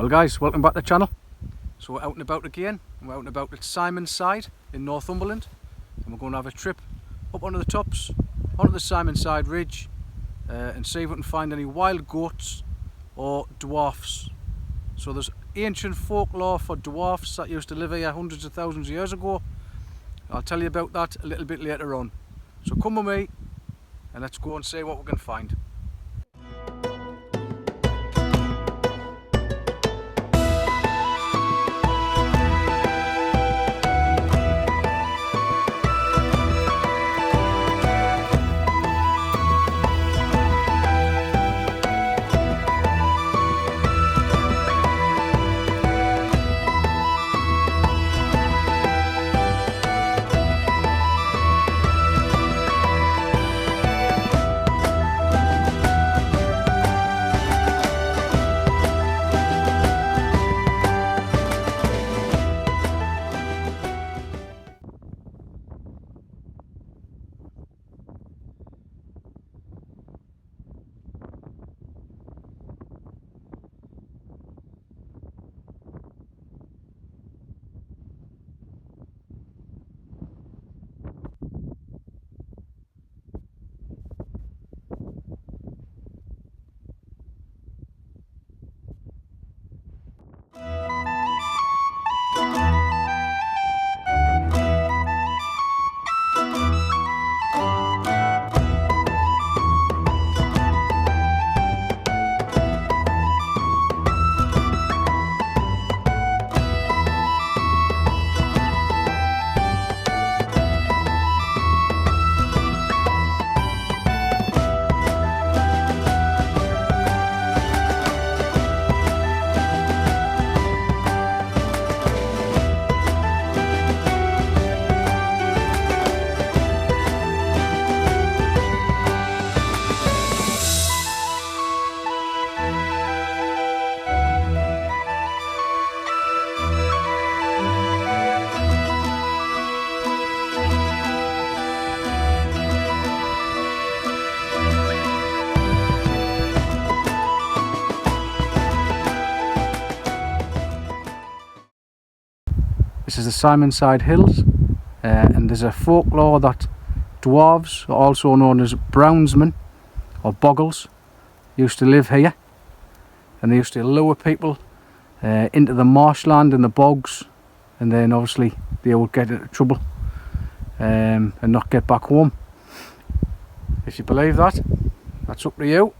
Well guys, welcome back to the channel. So we're out and about again, and we're out and about at Simonside in Northumberland, and we're going to have a trip up onto the tops, onto the Simonside ridge, and see if we can find any wild goats or dwarfs. So there's ancient folklore for dwarfs that used to live here hundreds of thousands of years ago. I'll tell you about that a little bit later on. So come with me and let's go and see what we can find. This is the Simonside Hills, and there's a folklore that dwarves, also known as brownsmen or boggles, used to live here, and they used to lure people into the marshland and the bogs, and then obviously they would get into trouble and not get back home. If you believe that, that's up to you.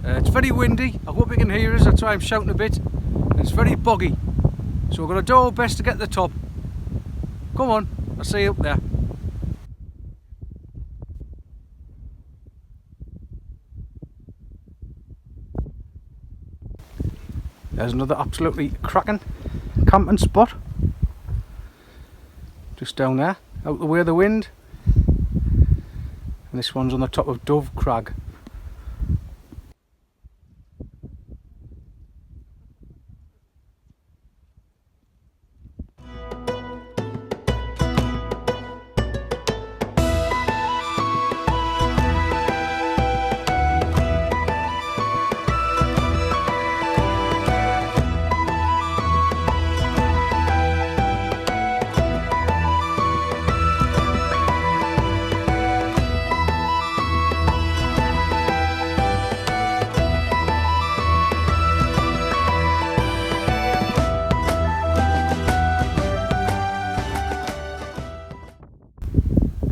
It's very windy. I hope you can hear us. That's why I'm shouting a bit. It's very boggy, so we're going to do our best to get to the top. Come on, I'll see you up there. There's another absolutely cracking camping spot, just down there, out the way of the wind, and this one's on the top of Dove Crag.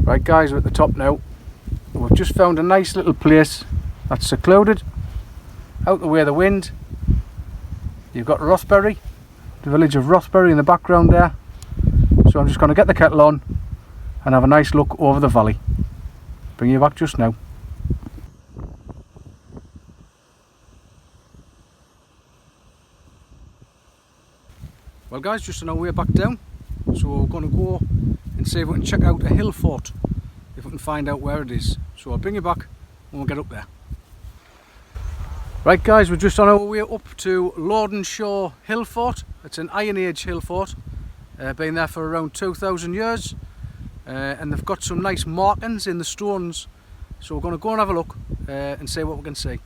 Right guys, we're at the top now. We've just found a nice little place that's secluded, out the way of the wind. You've got Rothbury, the village of Rothbury in the background there. So I'm just going to get the kettle on and have a nice look over the valley. Bring you back just now. guys, just on our way back down, so we're going to go and see if we can check out a hill fort, if we can find out where it is. So I'll bring you back when we get up there. Right guys, we're just on our way up to Lordenshaw Hill Fort. It's an Iron Age hill fort, been there for around 2,000 years, and they've got some nice markings in the stones, so we're going to go and have a look and see what we can see.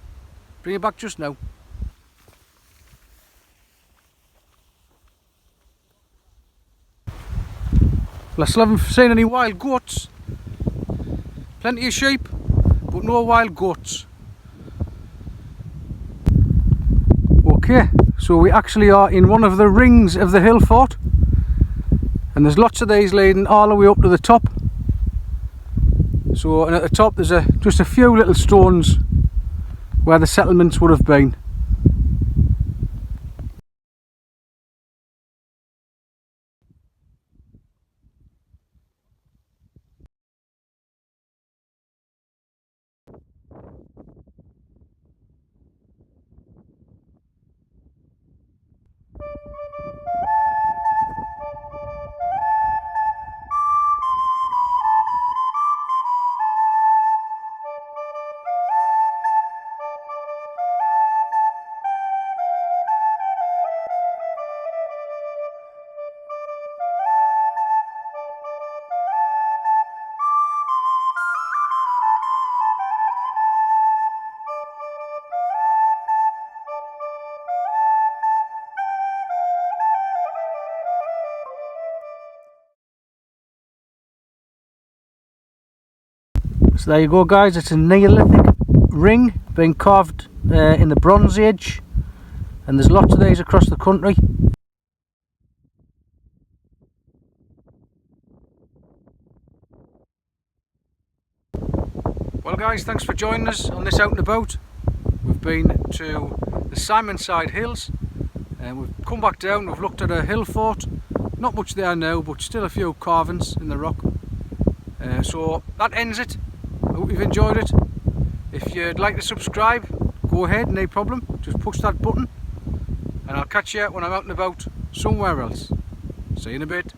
Bring you back just now. Well, I still haven't seen any wild goats. Plenty of sheep, but no wild goats. Okay, so we actually are in one of the rings of the hill fort, and there's lots of these leading all the way up to the top. So, and at the top there's just a few little stones where the settlements would have been. So there you go guys, it's a Neolithic ring being carved in the Bronze Age, and there's lots of these across the country. Well guys, thanks for joining us on this Out and About. We've been to the Simonside Hills and we've come back down, we've looked at a hill fort. Not much there now, but still a few carvings in the rock. So that ends it. I hope you've enjoyed it. If you'd like to subscribe, go ahead, no problem. Just push that button and I'll catch you when I'm out and about somewhere else. See you in a bit.